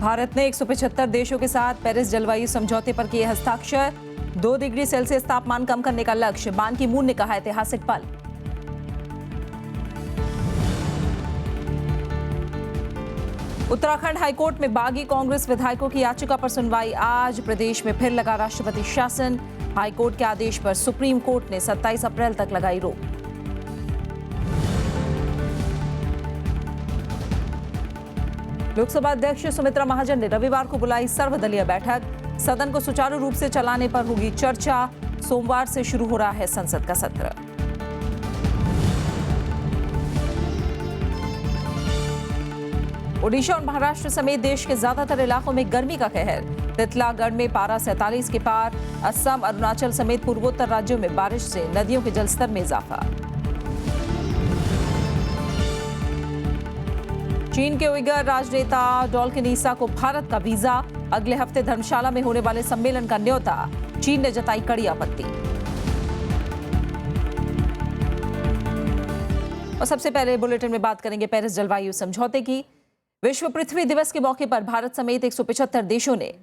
भारत ने 175 देशों के साथ पेरिस जलवायु समझौते पर किए हस्ताक्षर। 2 डिग्री सेल्सियस तापमान कम करने का लक्ष्य, बान की मून ने कहा ऐतिहासिक पल। उत्तराखंड हाईकोर्ट में बागी कांग्रेस विधायकों की याचिका पर सुनवाई आज। प्रदेश में फिर लगा राष्ट्रपति शासन। हाईकोर्ट के आदेश पर सुप्रीम कोर्ट ने 27 अप्रैल तक लगाई रोक। लोकसभा अध्यक्ष सुमित्रा महाजन ने रविवार को बुलाई सर्वदलीय बैठक। सदन को सुचारू रूप से चलाने पर होगी चर्चा। सोमवार से शुरू हो रहा है संसद का सत्र। ओडिशा और महाराष्ट्र समेत देश के ज्यादातर इलाकों में गर्मी का कहर। तितलागढ़ में पारा 47 के पार। असम, अरुणाचल समेत पूर्वोत्तर राज्यों में बारिश से नदियों के जलस्तर में इजाफा। चीन के उइगर राजनेता डॉल्किन ईसा को भारत का वीजा। अगले हफ्ते धर्मशाला में होने वाले सम्मेलन का न्योता। चीन ने जताई कड़ी आपत्ति। और सबसे पहले बुलेटिन में बात करेंगे पेरिस जलवायु समझौते की। विश्व पृथ्वी दिवस के मौके पर भारत समेत 175 देशों ने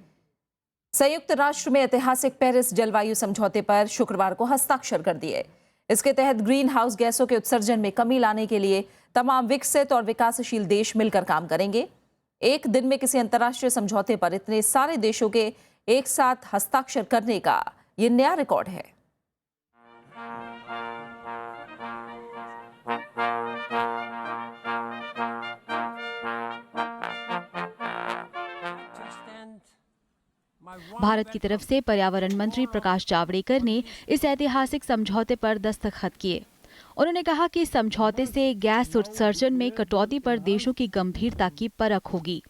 संयुक्त राष्ट्र में ऐतिहासिक पेरिस जलवायु समझौते पर शुक्रवार को हस्ताक्षर कर दिए। इसके तहत ग्रीन हाउस गैसों के उत्सर्जन में कमी लाने के लिए तमाम विकसित और विकासशील देश मिलकर काम करेंगे। एक दिन में किसी अंतर्राष्ट्रीय समझौते पर इतने सारे देशों के एक साथ हस्ताक्षर करने का ये नया रिकॉर्ड है। भारत की तरफ से पर्यावरण मंत्री प्रकाश जावड़ेकर ने इस ऐतिहासिक समझौते पर दस्तखत किए। उन्होंने कहा कि इस समझौते से गैस उत्सर्जन में कटौती पर देशों की गंभीरता की परख होगी।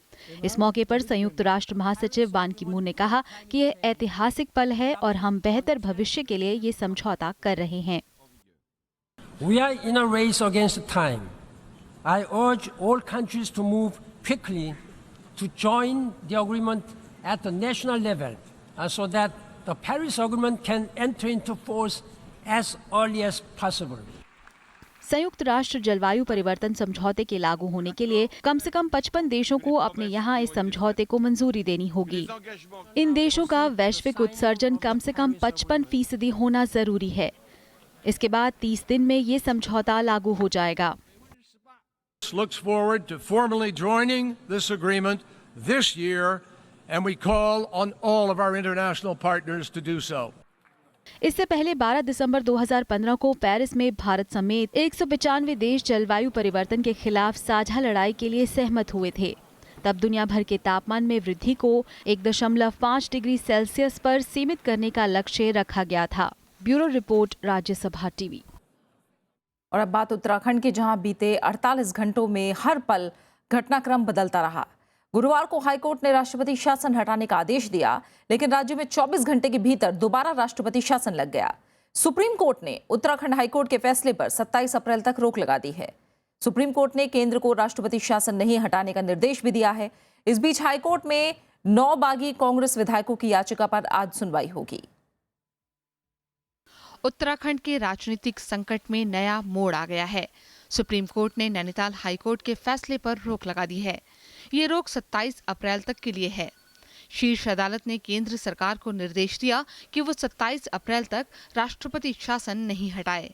इस मौके पर संयुक्त राष्ट्र महासचिव बान की मून ने कहा कि यह ऐतिहासिक पल है और हम बेहतर भविष्य के लिए ये समझौता कर रहे हैं। We are in a race against time. I urge all countries to move quickly to join the agreement at the national level, so that the Paris Agreement can enter into force as early as possible. संयुक्त राष्ट्र जलवायु परिवर्तन समझौते के लागू होने के लिए कम से कम 55 देशों को अपने यहाँ इस समझौते को मंजूरी देनी होगी। इन देशों का वैश्विक उत्सर्जन कम से कम 55% होना जरूरी है। इसके बाद 30 दिन में ये समझौता लागू हो जाएगा। Looks forward to formally joining this agreement this year, and we call on all of our international partners to do so. इससे पहले 12 दिसंबर 2015 को पेरिस में भारत समेत 195 देश जलवायु परिवर्तन के खिलाफ साझा लड़ाई के लिए सहमत हुए थे। तब दुनिया भर के तापमान में वृद्धि को 1.5 डिग्री सेल्सियस पर सीमित करने का लक्ष्य रखा गया था। Bureau report, Rajya Sabha TV. और अब बात उत्तराखंड की, जहां बीते 48 घंटों में हर पल घटनाक्रम बदलता रहा। गुरुवार को हाईकोर्ट ने राष्ट्रपति शासन हटाने का आदेश दिया, लेकिन राज्य में 24 घंटे के भीतर दोबारा राष्ट्रपति शासन लग गया। सुप्रीम कोर्ट ने उत्तराखंड हाईकोर्ट के फैसले पर 27 अप्रैल तक रोक लगा दी है। सुप्रीम कोर्ट ने केंद्र को राष्ट्रपति शासन नहीं हटाने का निर्देश भी दिया है। इस बीच हाईकोर्ट में 9 बागी कांग्रेस विधायकों की याचिका पर आज सुनवाई होगी। उत्तराखंड के राजनीतिक संकट में नया मोड़ आ गया है। सुप्रीम कोर्ट ने नैनीताल हाईकोर्ट के फैसले पर रोक लगा दी है। ये रोक 27 अप्रैल तक के लिए है। शीर्ष अदालत ने केंद्र सरकार को निर्देश दिया कि वो 27 अप्रैल तक राष्ट्रपति शासन नहीं हटाए।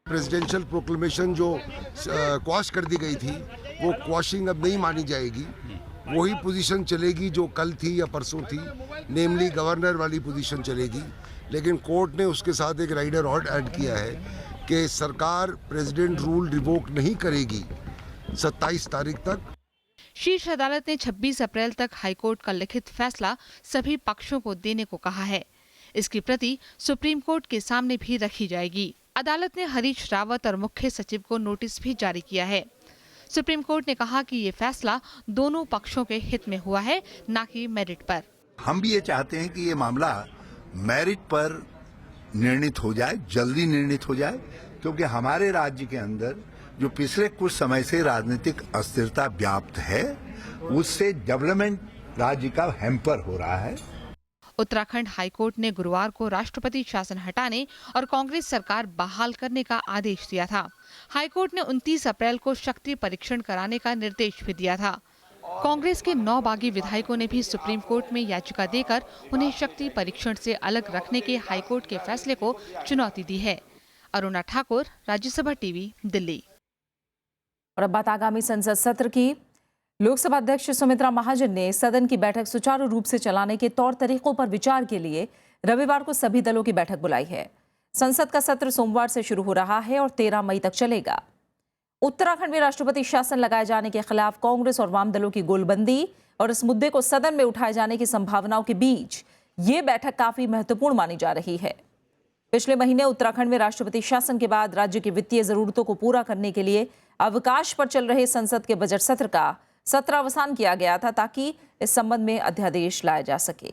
प्रेसिडेंशियल प्रोक्लेमेशन जो क्वाश कर दी गई थी, वो क्वाशिंग अब नहीं मानी जाएगी। वही पोजीशन चलेगी जो कल थी या परसों थी, नेमली गवर्नर वाली पोजीशन चलेगी। लेकिन कोर्ट ने उसके साथ एक राइडर और ऐड किया है कि सरकार प्रेसिडेंट रूल रिवोक नहीं करेगी 27 तारीख तक। शीर्ष अदालत ने 26 अप्रैल तक हाईकोर्ट का लिखित फैसला सभी पक्षों को देने को कहा है। इसकी प्रति सुप्रीम कोर्ट के सामने भी रखी जाएगी। अदालत ने हरीश रावत और मुख्य सचिव को नोटिस भी जारी किया है। सुप्रीम कोर्ट ने कहा कि ये फैसला दोनों पक्षों के हित में हुआ है, न कि मेरिट पर। हम भी ये चाहते हैं कि ये मामला मेरिट पर निर्णित हो जाए, जल्दी निर्णित हो जाए, क्योंकि हमारे राज्य के अंदर जो पिछले कुछ समय से राजनीतिक अस्थिरता व्याप्त है, उससे डेवलपमेंट राज्य का हैम्पर हो रहा है। उत्तराखंड हाईकोर्ट ने गुरुवार को राष्ट्रपति शासन हटाने और कांग्रेस सरकार बहाल करने का आदेश दिया था। हाईकोर्ट ने 29 अप्रैल को शक्ति परीक्षण कराने का निर्देश भी दिया था। कांग्रेस के 9 बागी विधायकों ने भी सुप्रीम कोर्ट में याचिका देकर उन्हें शक्ति परीक्षण से अलग रखने के हाईकोर्ट के फैसले को चुनौती दी है। अरुणा ठाकुर, राज्यसभा टीवी, दिल्ली। और अब बात आगामी संसद सत्र की। लोकसभा अध्यक्ष सुमित्रा महाजन ने सदन की बैठक सुचारू रूप से चलाने के तौर तरीकों पर विचार के लिए रविवार को सभी दलों की बैठक बुलाई है। संसद का सत्र सोमवार से शुरू हो रहा है और 13 मई तक चलेगा। उत्तराखंड में राष्ट्रपति शासन लगाए जाने के खिलाफ कांग्रेस और वाम दलों की गोलबंदी और इस मुद्दे को सदन में उठाए जाने की संभावनाओं के बीच ये बैठक काफी महत्वपूर्ण मानी जा रही है। पिछले महीने उत्तराखंड में राष्ट्रपति शासन के बाद राज्य की वित्तीय जरूरतों को पूरा करने के लिए अवकाश पर चल रहे संसद के बजट सत्र का सत्रावसान किया गया था ताकि इस संबंध में अध्यादेश लाया जा सके।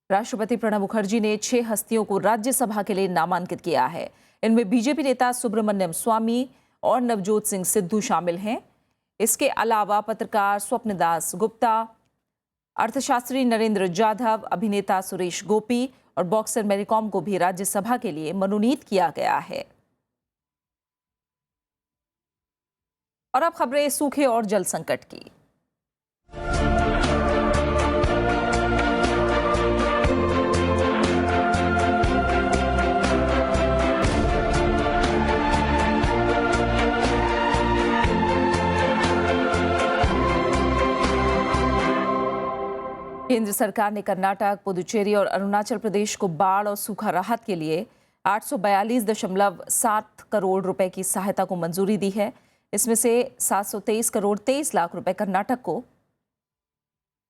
राष्ट्रपति प्रणब मुखर्जी ने 6 हस्तियों को राज्यसभा के लिए नामांकित किया है। इनमें बीजेपी नेता सुब्रमण्यम स्वामी और नवजोत सिंह सिद्धू शामिल हैं। इसके अलावा पत्रकार स्वप्नदास गुप्ता, अर्थशास्त्री नरेंद्र जाधव, अभिनेता सुरेश गोपी और बॉक्सर मैरीकॉम को भी राज्यसभा के लिए मनोनीत किया गया है। और अब खबरें सूखे और जल संकट की। केंद्र सरकार ने कर्नाटक, पुदुचेरी और अरुणाचल प्रदेश को बाढ़ और सूखा राहत के लिए 842.7 करोड़ रुपए की सहायता को मंजूरी दी है। इसमें से 723 करोड़ 23 लाख रुपए कर्नाटक को,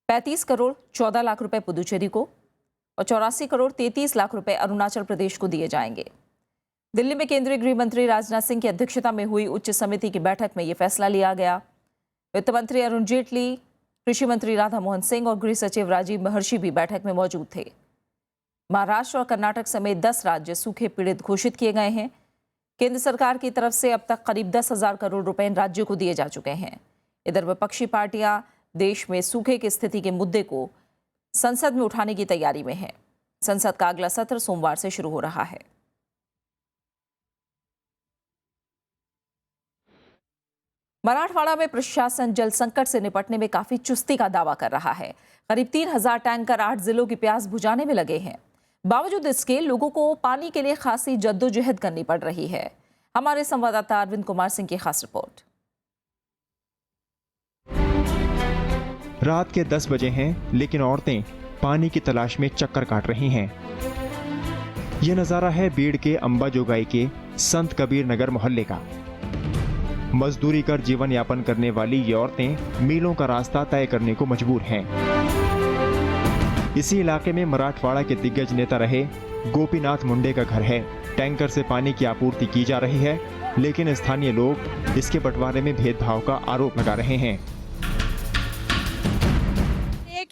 35 करोड़ 14 लाख रुपए पुदुचेरी को और 84 करोड़ 33 लाख रुपए अरुणाचल प्रदेश को दिए जाएंगे। दिल्ली में केंद्रीय गृह मंत्री राजनाथ सिंह की अध्यक्षता में हुई उच्च समिति की बैठक में यह फैसला लिया गया। वित्त मंत्री अरुण जेटली, कृषि मंत्री राधा मोहन सिंह और गृह सचिव राजीव महर्षि भी बैठक में मौजूद थे। महाराष्ट्र और कर्नाटक समेत 10 राज्य सूखे पीड़ित घोषित किए गए हैं। केंद्र सरकार की तरफ से अब तक करीब 10,000 करोड़ रुपए इन राज्यों को दिए जा चुके हैं। इधर विपक्षी पार्टियां देश में सूखे की स्थिति के मुद्दे को संसद में उठाने की तैयारी में हैं। संसद का अगला सत्र सोमवार से शुरू हो रहा है। मराठवाड़ा में प्रशासन जल संकट से निपटने में काफी चुस्ती का दावा कर रहा है। करीब 3,000 टैंकर 8 जिलों की प्यास बुझाने में लगे हैं। बावजूद इसके लोगों को पानी के लिए खासी जद्दोजहद करनी पड़ रही है। हमारे संवाददाता अरविंद कुमार सिंह की खास रिपोर्ट। रात के 10 बजे हैं, लेकिन औरतें पानी की तलाश में चक्कर काट रही हैं। यह नजारा है बीड़ के अंबा जोगाई के संत कबीर नगर मोहल्ले का। मजदूरी कर जीवन यापन करने वाली ये औरतें मीलों का रास्ता तय करने को मजबूर हैं। इसी इलाके में मराठवाड़ा के दिग्गज नेता रहे गोपीनाथ मुंडे का घर है। टैंकर से पानी की आपूर्ति की जा रही है, लेकिन स्थानीय लोग इसके बंटवारे में भेदभाव का आरोप लगा रहे हैं।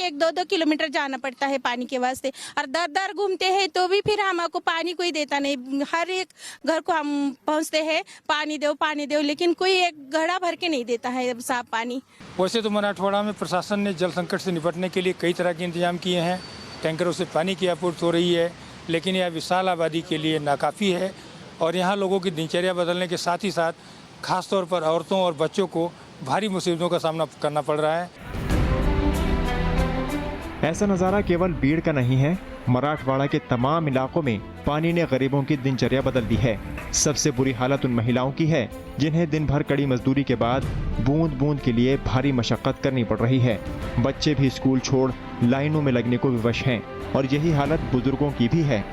1-2 किलोमीटर जाना पड़ता है पानी के वास्ते और दर घूमते हैं तो भी फिर हमको पानी कोई देता नहीं। हर एक घर को हम पहुंचते हैं पानी दो, लेकिन कोई एक घड़ा भर के नहीं देता है साफ पानी। वैसे तो मराठवाड़ा में प्रशासन ने जल संकट से निपटने के लिए कई तरह के इंतजाम किए हैं। टैंकरों से पानी की आपूर्ति हो रही है, लेकिन यह विशाल आबादी के लिए नाकाफ़ी है और यहाँ लोगों की दिनचर्या बदलने के साथ ही साथ खासतौर पर औरतों और बच्चों को भारी मुसीबतों का सामना करना पड़ रहा है। ऐसा नज़ारा केवल बीड़ का नहीं है, मराठवाड़ा के तमाम इलाकों में पानी ने गरीबों की दिनचर्या बदल दी है। सबसे बुरी हालत उन महिलाओं की है जिन्हें दिन भर कड़ी मजदूरी के बाद बूंद बूंद के लिए भारी मशक्कत करनी पड़ रही है। बच्चे भी स्कूल छोड़ लाइनों में लगने को विवश हैं और यही हालत बुजुर्गों की भी है।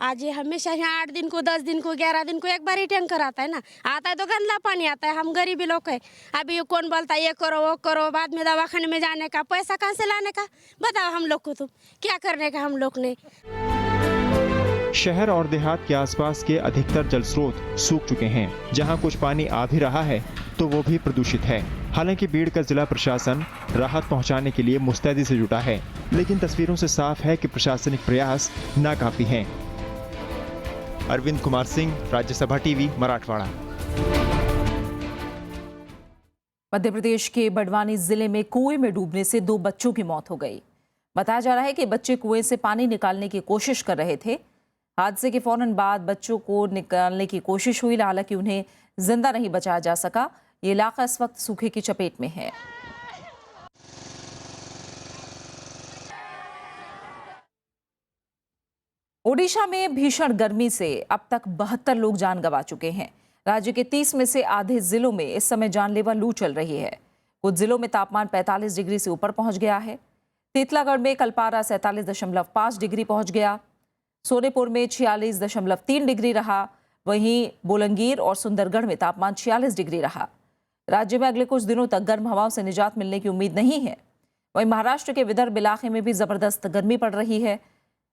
आज ये हमेशा यहाँ 8 दिन को, 10 दिन को, 11 दिन को एक बार ही टैंकर आता है ना। आता है तो गंदा पानी आता है। हम गरीबी लोग हैं। अभी कौन बोलता है ये करो वो करो, बाद में दवाखाने में जाने का पैसा कहाँ से लाने का? बताओ हम लोग को, तुम क्या करने का हम लोग ने। शहर और देहात के आसपास के अधिकतर जल स्रोत सूख चुके हैं। जहां कुछ पानी आ भी रहा है तो वो भी प्रदूषित है। हालांकि बीड़ का जिला प्रशासन राहत पहुंचाने के लिए मुस्तैदी से जुटा है, लेकिन तस्वीरों से साफ है कि प्रशासनिक प्रयास नाकाफी हैं। अरविंद कुमार सिंह, राज्यसभा टीवी, मराठवाड़ा। मध्य प्रदेश के बड़वानी जिले में कुएं में डूबने से 2 बच्चों की मौत हो गई। बताया जा रहा है कि बच्चे कुएं से पानी निकालने की कोशिश कर रहे थे। हादसे के फौरन बाद बच्चों को निकालने की कोशिश हुई, हालांकि उन्हें जिंदा नहीं बचाया जा सका। ये इलाका इस वक्त सूखे की चपेट में है। ओडिशा में भीषण गर्मी से अब तक 72 लोग जान गंवा चुके हैं। राज्य के 30 में से आधे जिलों में इस समय जानलेवा लू चल रही है। कुछ जिलों में तापमान 45 डिग्री से ऊपर पहुंच गया है। तेतलागढ़ में कल पारा 47.5 डिग्री पहुंच गया। सोनेपुर में 46.3 डिग्री रहा। वहीं बोलंगीर और सुंदरगढ़ में तापमान 46 डिग्री रहा। राज्य में अगले कुछ दिनों तक गर्म हवाओं से निजात मिलने की उम्मीद नहीं है। वहीं महाराष्ट्र के विदर्भ इलाके में भी जबरदस्त गर्मी पड़ रही है।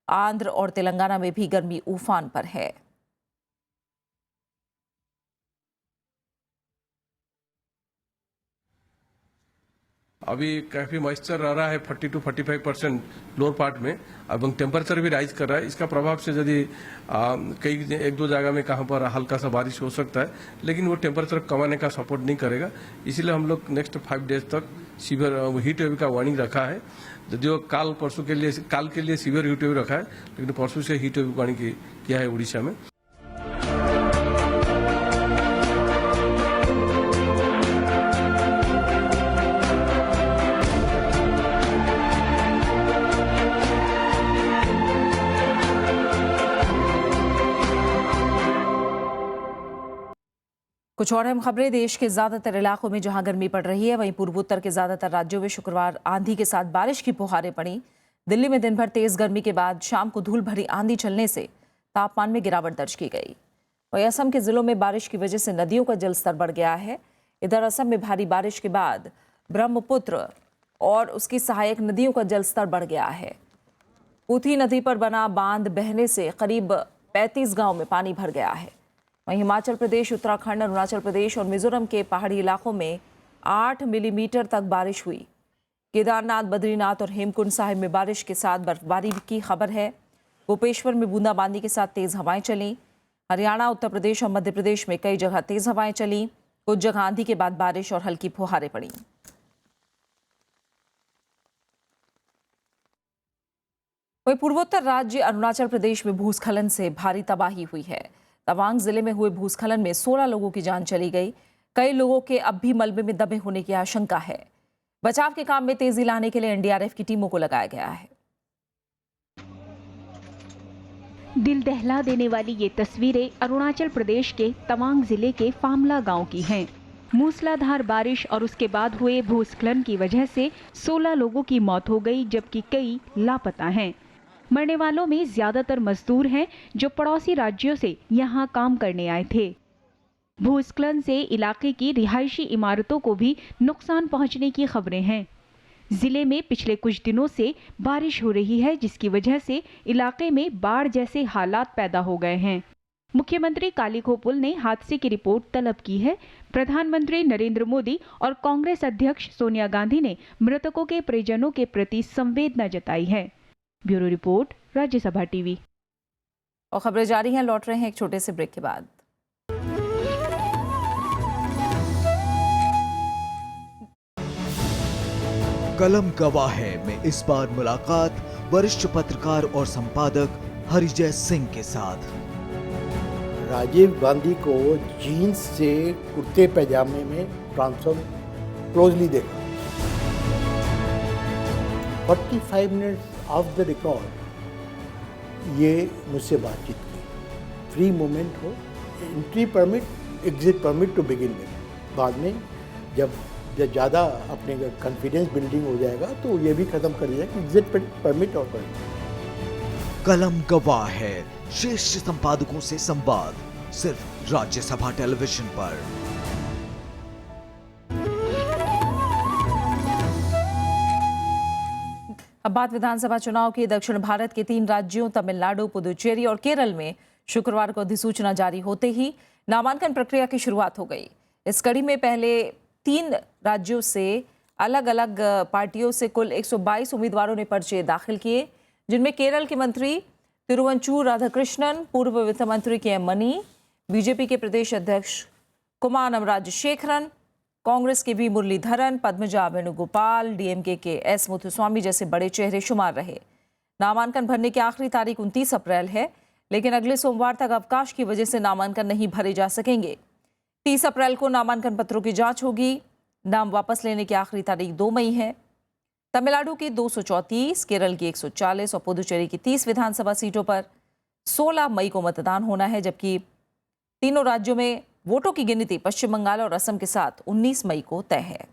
आंध्र और तेलंगाना में भी गर्मी उफान पर है। अभी काफी मॉइस्चर रह रहा है 40 to 45% लोअर पार्ट में, अब टेम्परेचर भी राइज कर रहा है। इसका प्रभाव से यदि कई एक दो जगह में कहां पर हल्का सा बारिश हो सकता है, लेकिन वो टेम्परेचर कमाने का सपोर्ट नहीं करेगा। इसीलिए हम लोग नेक्स्ट 5 डेज तक सीवियर हीट वेव का वार्निंग रखा है। यदियो काल के लिए सीवियर हीट वेव रखा है, लेकिन परसों से हीट वेव वार्निंग किया है उड़ीसा में। कुछ और अहम खबरें। देश के ज्यादातर इलाकों में जहां गर्मी पड़ रही है, वहीं पूर्वोत्तर के ज्यादातर राज्यों में शुक्रवार आंधी के साथ बारिश की फुहारें पड़ी। दिल्ली में दिन भर तेज गर्मी के बाद शाम को धूल भरी आंधी चलने से तापमान में गिरावट दर्ज की गई। वहीं असम के जिलों में बारिश की वजह से नदियों का जलस्तर बढ़ गया है। इधर असम में भारी बारिश के बाद ब्रह्मपुत्र और उसकी सहायक नदियों का जलस्तर बढ़ गया है। पुथी नदी पर बना बांध बहने से करीब 35 गांव में पानी भर गया है। वहीं हिमाचल प्रदेश, उत्तराखंड, अरुणाचल प्रदेश और मिजोरम के पहाड़ी इलाकों में 8 मिलीमीटर तक बारिश हुई। केदारनाथ, बद्रीनाथ और हेमकुंड साहिब में बारिश के साथ बर्फबारी की खबर है। गोपेश्वर में बूंदाबांदी के साथ तेज हवाएं चलीं। हरियाणा, उत्तर प्रदेश और मध्य प्रदेश में कई जगह तेज हवाएं चलीं। कुछ जगह आंधी के बाद बारिश और हल्की फुहारें पड़ी। वहीं पूर्वोत्तर राज्य अरुणाचल प्रदेश में भूस्खलन से भारी तबाही हुई है। तवांग जिले में हुए भूस्खलन में 16 लोगों की जान चली गई। कई लोगों के अब भी मलबे में दबे होने की आशंका है। बचाव के काम में तेजी लाने के लिए एनडीआरएफ की टीमों को लगाया गया है। दिल दहला देने वाली ये तस्वीरें अरुणाचल प्रदेश के तवांग जिले के फामला गांव की हैं। मूसलाधार बारिश और उसके बाद हुए भूस्खलन की वजह से 16 लोगों की मौत हो गई, जबकि कई लापता हैं। मरने वालों में ज्यादातर मजदूर हैं जो पड़ोसी राज्यों से यहां काम करने आए थे। भूस्खलन से इलाके की रिहायशी इमारतों को भी नुकसान पहुंचने की खबरें हैं। जिले में पिछले कुछ दिनों से बारिश हो रही है, जिसकी वजह से इलाके में बाढ़ जैसे हालात पैदा हो गए हैं। मुख्यमंत्री काली खोपुल ने हादसे की रिपोर्ट तलब की है। प्रधानमंत्री नरेंद्र मोदी और कांग्रेस अध्यक्ष सोनिया गांधी ने मृतकों के परिजनों के प्रति संवेदना जताई है। Bureau report, Rajya Sabha TV. और खबरें जारी हैं, लौट रहे हैं एक छोटे से ब्रेक के बाद। कलम गवाह है में इस बार मुलाकात वरिष्ठ पत्रकार और संपादक हरिजय सिंह के साथ। राजीव गांधी को जीन्स से कुर्ते पैजामे में ट्रांसफॉर्म क्लोजली देखा। 45 मिनट्स ऑफ द रिकॉर्ड ये मुझसे बातचीत की। फ्री मूवमेंट हो, entry permit, exit permit to begin with. बाद में जब ज़्यादा अपने कॉन्फिडेंस बिल्डिंग हो जाएगा तो ये भी खत्म कर दिया कि एग्जिट परमिट और परमिट। कलम गवाह है श्रेष्ठ संपादकों से संवाद, सिर्फ राज्यसभा टेलीविजन पर। अब बात विधानसभा चुनाव की। दक्षिण भारत के 3 राज्यों तमिलनाडु, पुदुचेरी और केरल में शुक्रवार को अधिसूचना जारी होते ही नामांकन प्रक्रिया की शुरुआत हो गई। इस कड़ी में पहले 3 राज्यों से अलग अलग पार्टियों से कुल 122 उम्मीदवारों ने पर्चे दाखिल किए, जिनमें केरल के मंत्री तिरुवंचूर राधाकृष्णन, पूर्व वित्त मंत्री के.एम. मनी, बीजेपी के प्रदेश अध्यक्ष कुमानम राजशेखरन, कांग्रेस के वी मुरलीधरन, पद्मजा वेणुगोपाल, डीएमके के एस मुथुस्वामी जैसे बड़े चेहरे शुमार रहे। नामांकन भरने की आखिरी तारीख 29 अप्रैल है। लेकिन अगले सोमवार तक अवकाश की वजह से नामांकन नहीं भरे जा सकेंगे। 30 अप्रैल को नामांकन पत्रों की जांच होगी। नाम वापस लेने की आखिरी तारीख 2 मई है। तमिलनाडु की 234, केरल की 140 और पुदुचेरी की 30 विधानसभा सीटों पर 16 मई को मतदान होना है, जबकि तीनों राज्यों में वोटों की गिनती पश्चिम बंगाल और असम के साथ 19 मई को तय है।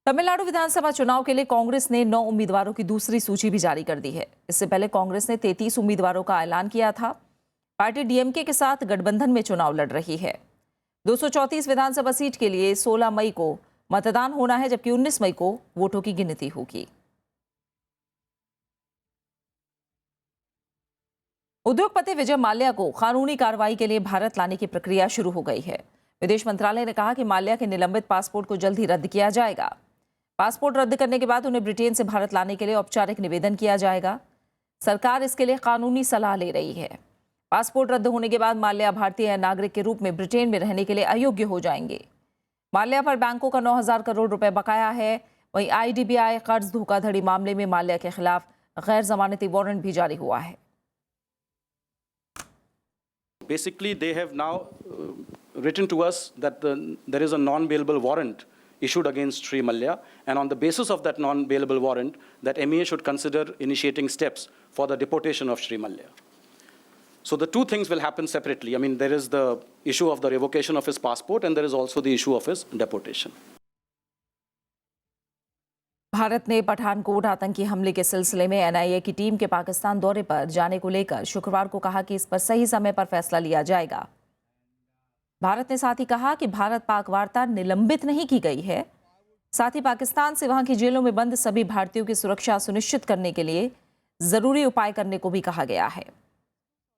तमिलनाडु विधानसभा चुनाव के लिए कांग्रेस ने 9 उम्मीदवारों की दूसरी सूची भी जारी कर दी है। इससे पहले कांग्रेस ने 33 उम्मीदवारों का ऐलान किया था। पार्टी डीएमके के साथ गठबंधन में चुनाव लड़ रही है। 234 विधानसभा सीट के लिए 16 मई को मतदान होना है, जबकि 19 मई को वोटों की गिनती होगी। उद्योगपति विजय माल्या को कानूनी कार्रवाई के लिए भारत लाने की प्रक्रिया शुरू हो गई है। विदेश मंत्रालय ने कहा कि माल्या के निलंबित पासपोर्ट को जल्द ही रद्द किया जाएगा। पासपोर्ट रद्द करने के बाद उन्हें ब्रिटेन से भारत लाने के लिए औपचारिक निवेदन किया जाएगा। सरकार इसके लिए कानूनी सलाह ले रही है। पासपोर्ट रद्द होने के बाद माल्या भारतीय नागरिक के रूप में ब्रिटेन में रहने के लिए अयोग्य हो जाएंगे। माल्या पर बैंकों का 9,000 करोड़ रुपए बकाया है। वहीं IDBI कर्ज धोखाधड़ी मामले में माल्या के खिलाफ गैर जमानती वारंट भी जारी हुआ है। Basically, they have now written to us that there is a non-bailable warrant issued against Sri Malya, and on the basis of that non-bailable warrant, that MEA should consider initiating steps for the deportation of Sri Malya. So the two things will happen separately. I mean, there is the issue of the revocation of his passport, and there is also the issue of his deportation. Bharat ने पठानकोट आतंकी हमले के सिलसिले में NIA की team के पाकिस्तान दौरे पर जाने को लेकर शुक्रवार को कहा कि इस पर सही समय पर फैसला लिया जाएगा। भारत ने साथ ही कहा कि भारत पाक वार्ता निलंबित नहीं की गई है। साथ ही पाकिस्तान से वहां की जेलों में बंद सभी भारतीयों की सुरक्षा सुनिश्चित करने के लिए जरूरी उपाय करने को भी कहा गया है।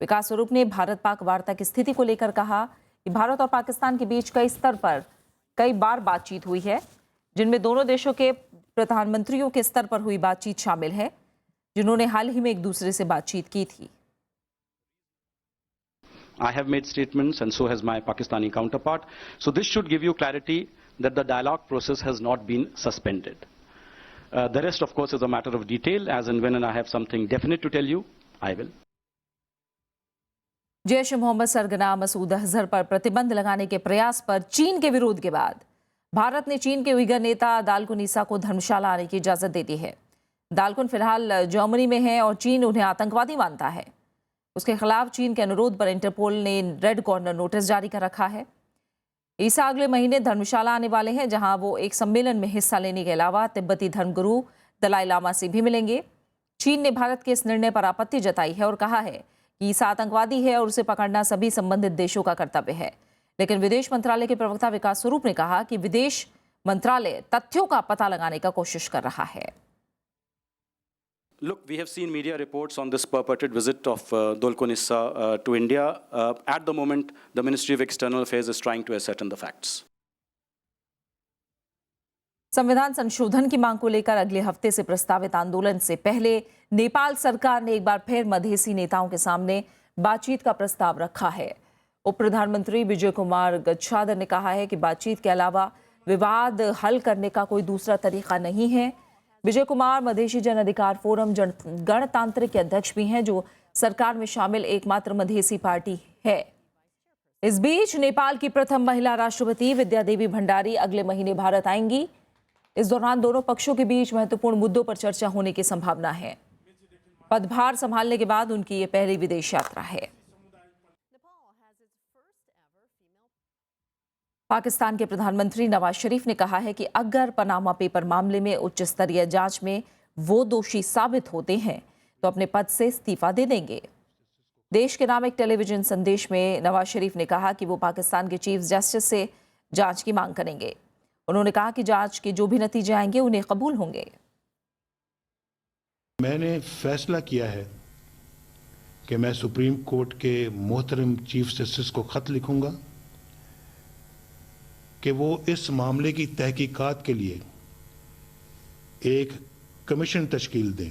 विकास स्वरूप ने भारत पाक वार्ता की स्थिति को लेकर कहा कि भारत और पाकिस्तान के बीच कई स्तर पर कई बार बातचीत हुई है, जिनमें दोनों देशों के प्रधानमंत्रियों के स्तर पर हुई बातचीत शामिल है, जिन्होंने हाल ही में एक दूसरे से बातचीत की थी। I have made statements, and so has my Pakistani counterpart. So this should give you clarity that the dialogue process has not been suspended. The rest, of course, is a matter of detail. As and when I have something definite to tell you, I will. Jaish Mohammad सरगना मसूद अजहर पर प्रतिबंध लगाने के प्रयास पर चीन के विरोध के बाद भारत ने चीन के उइगर नेता दालकुन ईसा को धर्मशाला आने की इजाजत दे दी है। दालकुन फिलहाल जर्मनी में है और चीन उन्हें आतंकवादी मानता है। उसके खिलाफ चीन के अनुरोध पर इंटरपोल ने रेड कॉर्नर नोटिस जारी कर रखा है। ईसा अगले महीने धर्मशाला आने वाले हैं, जहां वो एक सम्मेलन में हिस्सा लेने के अलावा तिब्बती धर्मगुरु दलाई लामा से भी मिलेंगे। चीन ने भारत के इस निर्णय पर आपत्ति जताई है और कहा है कि ईसा आतंकवादी है और उसे पकड़ना सभी संबंधित देशों का कर्तव्य है। लेकिन विदेश मंत्रालय के प्रवक्ता विकास स्वरूप ने कहा कि विदेश मंत्रालय तथ्यों का पता लगाने का कोशिश कर रहा है। Look, we have seen media reports on this purported visit of Dolkun Issa to India. At the moment, the Ministry of External Affairs is trying to ascertain the facts. संविधान संशोधन की मांग को लेकर अगले हफ्ते से प्रस्तावित आंदोलन से पहले नेपाल सरकार ने एक बार फिर मधेसी नेताओं के सामने बातचीत का प्रस्ताव रखा है। उप प्रधानमंत्री विजय कुमार गच्छादर ने कहा है कि बातचीत के अलावा विवाद हल करने का कोई दूसरा तरीका नहीं है। विजय कुमार मधेसी जन अधिकार फोरम गणतांत्रिक के अध्यक्ष भी हैं, जो सरकार में शामिल एकमात्र मधेसी पार्टी है। इस बीच नेपाल की प्रथम महिला राष्ट्रपति विद्या देवी भंडारी अगले महीने भारत आएंगी। इस दौरान दोनों पक्षों के बीच महत्वपूर्ण मुद्दों पर चर्चा होने की संभावना है। पदभार संभालने के बाद उनकी ये पहली विदेश यात्रा है। पाकिस्तान के प्रधानमंत्री नवाज शरीफ ने कहा है कि अगर पनामा पेपर मामले में उच्च स्तरीय जांच में वो दोषी साबित होते हैं तो अपने पद से इस्तीफा दे देंगे। देश के नाम एक टेलीविजन संदेश में नवाज शरीफ ने कहा कि वो पाकिस्तान के चीफ जस्टिस से जांच की मांग करेंगे। उन्होंने कहा कि जांच के जो भी नतीजे आएंगे उन्हें कबूल होंगे। मैंने फैसला किया है कि मैं सुप्रीम कोर्ट के मोहतरम चीफ जस्टिस को खत लिखूंगा कि वो इस मामले की तहकीकात के लिए एक कमीशन तश्कील दें।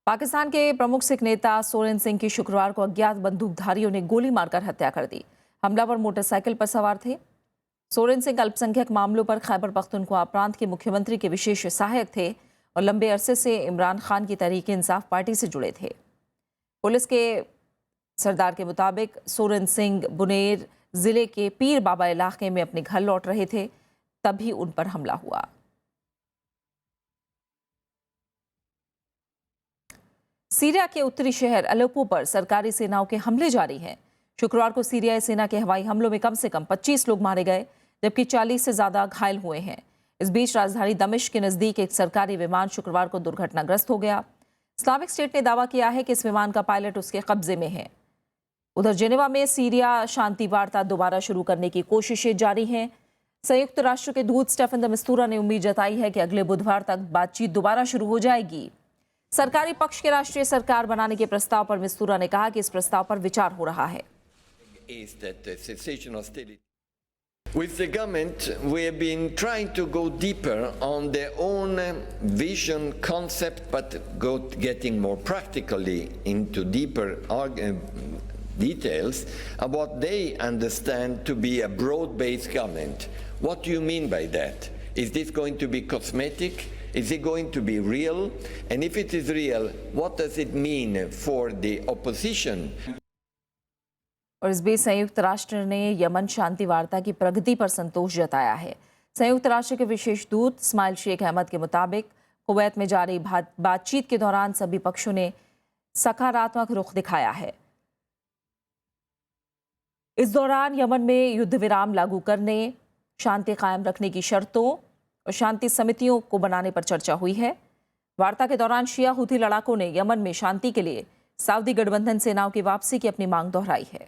पाकिस्तान के प्रमुख सिख नेता सोरेन सिंह की शुक्रवार को अज्ञात बंदूकधारियों ने गोली मारकर हत्या कर दी। हमलावर मोटरसाइकिल पर सवार थे। सोरेन सिंह अल्पसंख्यक मामलों पर खैबर पख्तूनख्वा प्रांत के मुख्यमंत्री के विशेष सहायक थे और लंबे अरसे से इमरान खान की तहरीक इंसाफ पार्टी से जुड़े थे। पुलिस के सरदार के मुताबिक सोरेन सिंह बुनेर जिले के पीर बाबा इलाके में अपने घर लौट रहे थे, तभी उन पर हमला हुआ। सीरिया के उत्तरी शहर अलेप्पो पर सरकारी सेनाओं के हमले जारी हैं। शुक्रवार को सीरियाई सेना के हवाई हमलों में कम से कम 25 लोग मारे गए, जबकि 40 से ज्यादा घायल हुए हैं। इस बीच राजधानी दमिश्क के नजदीक एक सरकारी विमान शुक्रवार को दुर्घटनाग्रस्त हो गया। इस्लामिक स्टेट ने दावा किया है कि इस विमान का पायलट उसके कब्जे में है। उधर जेनेवा में सीरिया शांति वार्ता दोबारा शुरू करने की कोशिशें जारी हैं। संयुक्त राष्ट्र के दूत स्टेफन द मिस्तूरा ने उम्मीद जताई है कि अगले बुधवार तक बातचीत दोबारा शुरू हो जाएगी। सरकारी पक्ष के राष्ट्रीय सरकार बनाने के प्रस्ताव पर मिस्तूरा ने कहा कि इस प्रस्ताव पर विचार हो रहा है। With the government, we have been trying to go deeper on their own vision, concept, but getting more practically into deeper details of what they understand to be a broad-based government. What do you mean by that? Is this going to be cosmetic? Is it going to be real? And if it is real, what does it mean for the opposition? और इस बीच संयुक्त राष्ट्र ने Yemen शांति वार्ता की प्रगति पर संतोष जताया है। संयुक्त राष्ट्र के विशेष दूत इस्माइल शेख अहमद के मुताबिक कुवैत में जारी बातचीत के दौरान सभी पक्षों ने सकारात्मक रुख दिखाया है। इस दौरान यमन में युद्ध विराम लागू करने, शांति कायम रखने की शर्तों और शांति समितियों को बनाने पर चर्चा हुई है। वार्ता के दौरान शिया हुथी लड़ाकों ने यमन में शांति के लिए सऊदी गठबंधन सेनाओं की वापसी की अपनी मांग दोहराई है।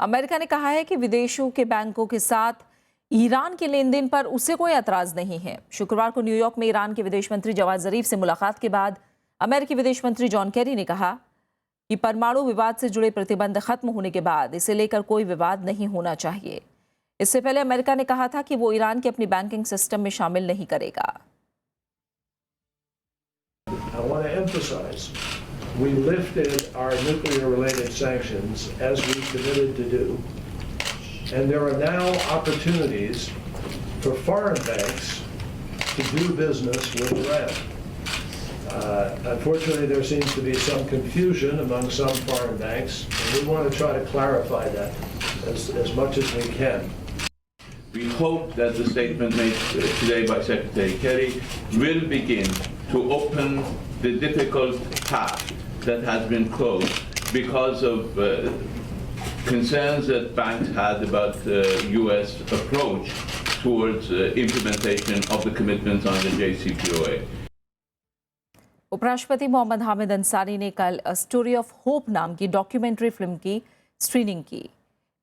अमेरिका ने कहा है कि विदेशों के बैंकों के साथ ईरान के लेन देन पर उसे कोई एतराज नहीं है। शुक्रवार को न्यूयॉर्क में ईरान के विदेश मंत्री जवाद जरीफ से मुलाकात के बाद अमेरिकी विदेश मंत्री जॉन केरी ने कहा कि परमाणु विवाद से जुड़े प्रतिबंध खत्म होने के बाद इसे लेकर कोई विवाद नहीं होना चाहिए। इससे पहले अमेरिका ने कहा था कि वो ईरान के अपनी बैंकिंग सिस्टम में शामिल नहीं करेगा। I want to emphasize, we lifted our nuclear-related sanctions as we committed to do, and there are now opportunities for foreign banks to do business with Iran. Unfortunately, there seems to be some confusion among some foreign banks, and we want to try to clarify that as much as we can. We hope that the statement made today by Secretary Kerry will begin to open the difficult path that has been closed because of concerns that banks had about the U.S. approach towards implementation of the commitments on the JCPOA. उपराष्ट्रपति मोहम्मद हामिद अंसारी ने कल a story of hope नाम की documentary film की screening की।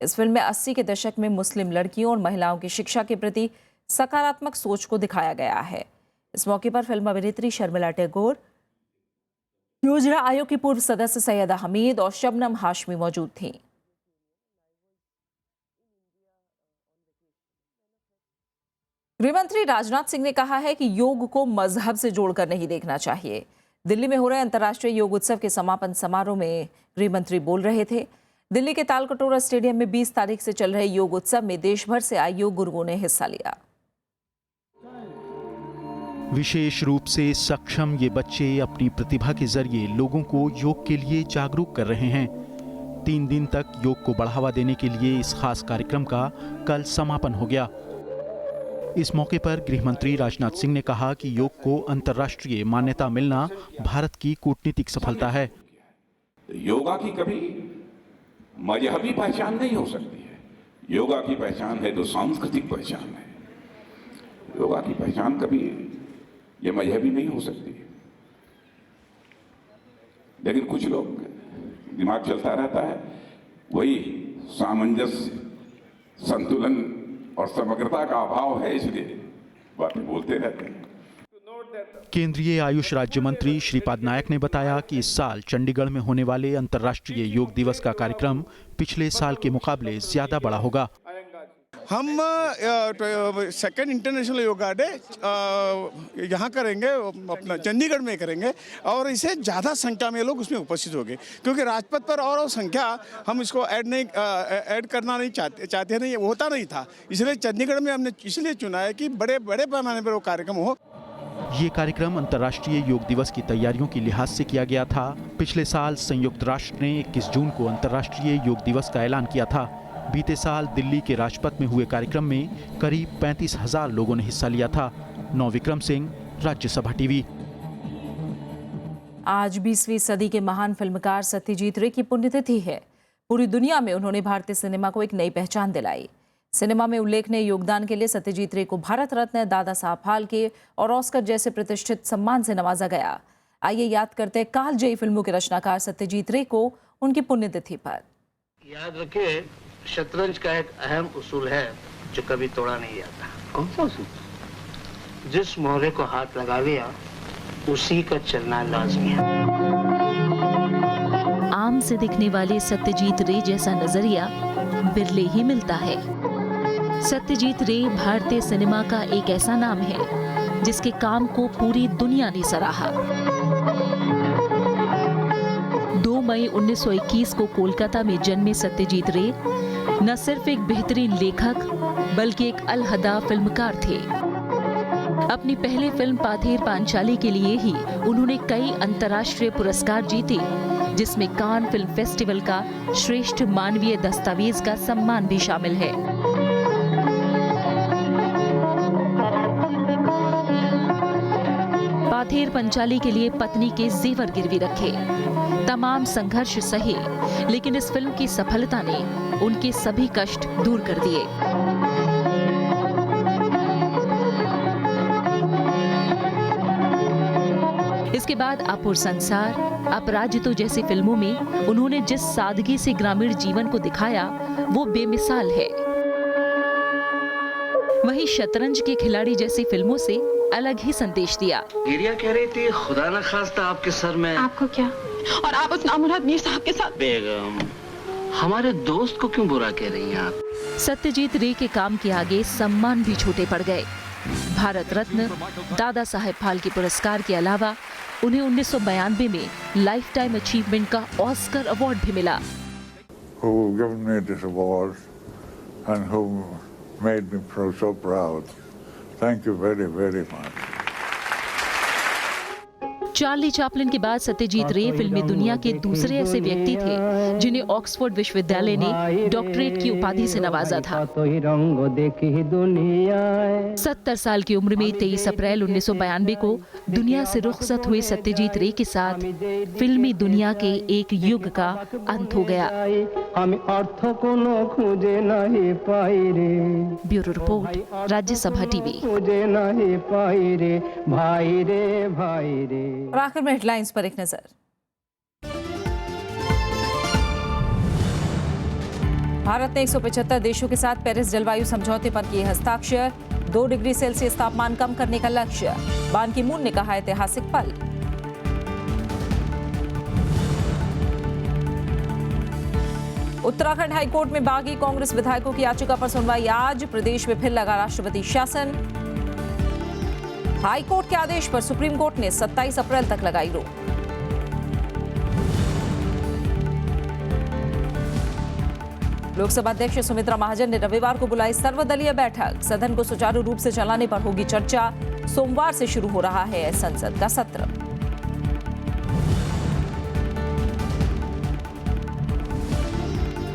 इस film में 80 के दशक में मुस्लिम लड़कियों और महिलाओं की शिक्षा के प्रति सकारात्मक सोच को दिखाया गया है। इस मौके पर फिल्म अभिनेत्री शर्मिला टैगोर, योजना आयोग की पूर्व सदस्य सैयदा हमीद और शबनम हाशमी मौजूद थीं। गृहमंत्री राजनाथ सिंह ने कहा है कि योग को मजहब से जोड़कर नहीं देखना चाहिए। दिल्ली में हो रहे अंतर्राष्ट्रीय योग उत्सव के समापन समारोह में गृहमंत्री बोल रहे थे। दिल्ली के तालकटोरा स्टेडियम में 20 तारीख से चल रहे योग उत्सव में देश भर से आए योग गुरुओं ने हिस्सा लिया। विशेष रूप से सक्षम ये बच्चे अपनी प्रतिभा के जरिए लोगों को योग के लिए जागरूक कर रहे हैं। 3 दिन तक योग को बढ़ावा देने के लिए इस खास कार्यक्रम का कल समापन हो गया। इस मौके पर गृहमंत्री राजनाथ सिंह ने कहा कि योग को अंतर्राष्ट्रीय मान्यता मिलना भारत की कूटनीतिक सफलता है। योगा की कभी मजहबी पहचान नहीं हो सकती है। योगा की पहचान है तो सांस्कृतिक पहचान है। योगा की पहचान कभी ये मजहबी नहीं हो सकती। लेकिन कुछ लोग दिमाग चलता रहता है, वही सामंजस्य, संतुलन और समग्रता का अभाव है, इसलिए बातें बोलते रहते हैं। केंद्रीय आयुष राज्य मंत्री श्रीपाद नायक ने बताया कि इस साल चंडीगढ़ में होने वाले अंतर्राष्ट्रीय योग दिवस का कार्यक्रम पिछले साल के मुकाबले ज्यादा बड़ा होगा। हम सेकंड इंटरनेशनल योगा डे यहाँ करेंगे, अपना चंडीगढ़ में करेंगे और इसे ज़्यादा संख्या में लोग उसमें उपस्थित होंगे, क्योंकि राजपथ पर और संख्या हम इसको ऐड करना नहीं चाहते नहीं, होता नहीं था। इसलिए चंडीगढ़ में हमने इसलिए चुना है कि बड़े पैमाने पर वो कार्यक्रम हो। ये कार्यक्रम अंतर्राष्ट्रीय योग दिवस की तैयारियों के लिहाज से किया गया था। पिछले साल संयुक्त राष्ट्र ने 21 जून को अंतर्राष्ट्रीय योग दिवस का ऐलान किया था। बीते साल दिल्ली के राजपथ में हुए कार्यक्रम में करीब 35,000 लोगों ने हिस्सा लिया था। नौ विक्रम सिंह, राज्यसभा टीवी। आज 20वीं सदी के महान फिल्मकार सत्यजीत रे की पुण्यतिथि है। पूरी दुनिया में उन्होंने भारतीय सिनेमा को एक नई पहचान दिलाई। सिनेमा में उल्लेखनीय योगदान के लिए सत्यजीत रे को भारत रत्न, दादा साहब फाल्के और ऑस्कर जैसे प्रतिष्ठित सम्मान से नवाजा गया। आइए याद करते हैं कालजयी फिल्मों के रचनाकार सत्यजीत रे को उनकी पुण्यतिथि पर। याद रखिए, शतरंज का एक अहम उसूल है जो कभी तोड़ा नहीं जाता। कौन सा उसूल? जिस मोहरे को हाथ लगा लिया उसी का चलना लाजमी है। आम से दिखने वाले सत्यजीत रे जैसा नजरिया बिरले ही मिलता है। सत्यजीत रे भारतीय सिनेमा का एक ऐसा नाम है जिसके काम को पूरी दुनिया ने सराहा। 2 मई 1921 को कोलकाता में जन्मे सत्यजीत रे न सिर्फ एक बेहतरीन लेखक बल्कि एक अलहदा फिल्मकार थे। अपनी पहली फिल्म पाथेर पांचाली के लिए ही उन्होंने कई अंतर्राष्ट्रीय पुरस्कार जीते, जिसमें कान फिल्म फेस्टिवल का श्रेष्ठ मानवीय दस्तावेज का सम्मान भी शामिल है। पाथेर पंचाली के लिए पत्नी के जेवर गिरवी रखे, तमाम संघर्ष सहे, लेकिन इस फिल्म की सफलता ने उनके सभी कष्ट दूर कर दिए। इसके बाद अपुर संसार, अपराजितो जैसी फिल्मों में उन्होंने जिस सादगी से ग्रामीण जीवन को दिखाया वो बेमिसाल है। वहीं शतरंज के खिलाड़ी जैसी फिल्मों से अलग ही संदेश दिया। गिरिया कह रही थी खुदा न खास्ता आपके सर में। आपको क्या? और आप उस नामुराद मीर साहब के साथ? बेगम, हमारे दोस्त को क्यों बुरा कह रही हैं आप? सत्यजीत रे के काम के आगे सम्मान भी छोटे पड़ गए। भारत रत्न, दादा साहेब फाल्के पुरस्कार के अलावा उन्हें 1992 में लाइफ टाइम अचीवमेंट का ऑस्कर अवार्ड भी मिला। Who given me this award and who made me so proud. Thank you very, very much. Charlie Chaplin के बाद सत्यजीत रे फिल्मी दुनिया के दूसरे ऐसे व्यक्ति थे जिन्हें ऑक्सफोर्ड विश्वविद्यालय ने डॉक्टरेट की उपाधि से नवाजा था। 70 साल की उम्र में 23 अप्रैल 1992 को दुनिया से रुखसत हुए सत्यजीत रे के साथ फिल्मी दुनिया के एक युग का अंत हो गया। Bureau report, Rajya Sabha TV. और आखिर में हेडलाइंस पर एक नजर। भारत ने 175 देशों के साथ पेरिस जलवायु समझौते पर किए हस्ताक्षर। 2 डिग्री सेल्सियस तापमान कम करने का लक्ष्य, बान की मून ने कहा ऐतिहासिक पल। उत्तराखंड हाईकोर्ट में बागी कांग्रेस विधायकों की याचिका पर सुनवाई आज। प्रदेश में फिर लगा राष्ट्रपति शासन। हाईकोर्ट के आदेश पर सुप्रीम कोर्ट ने 27 अप्रैल तक लगाई रोक। लोकसभा अध्यक्ष सुमित्रा महाजन ने रविवार को बुलाई सर्वदलीय बैठक। सदन को सुचारू रूप से चलाने पर होगी चर्चा। सोमवार से शुरू हो रहा है संसद का सत्र।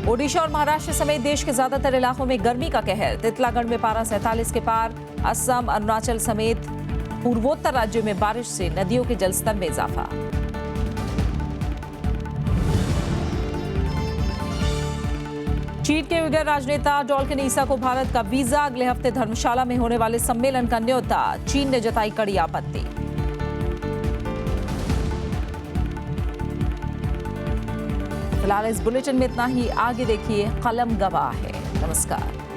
ओडिशा और महाराष्ट्र समेत देश के ज्यादातर इलाकों में गर्मी का कहर। तितलागढ़ में पारा 47 के पार। असम, अरुणाचल समेत पूर्वोत्तर राज्यों में बारिश से नदियों के जलस्तर में इजाफा। चीन के उइगर राजनेता डॉल्किन ईसा को भारत का वीजा। अगले हफ्ते धर्मशाला में होने वाले सम्मेलन का न्योता। चीन ने जताई कड़ी आपत्ति। फिलहाल इस बुलेटिन में इतना ही। आगे देखिए कलम गवाह है। नमस्कार।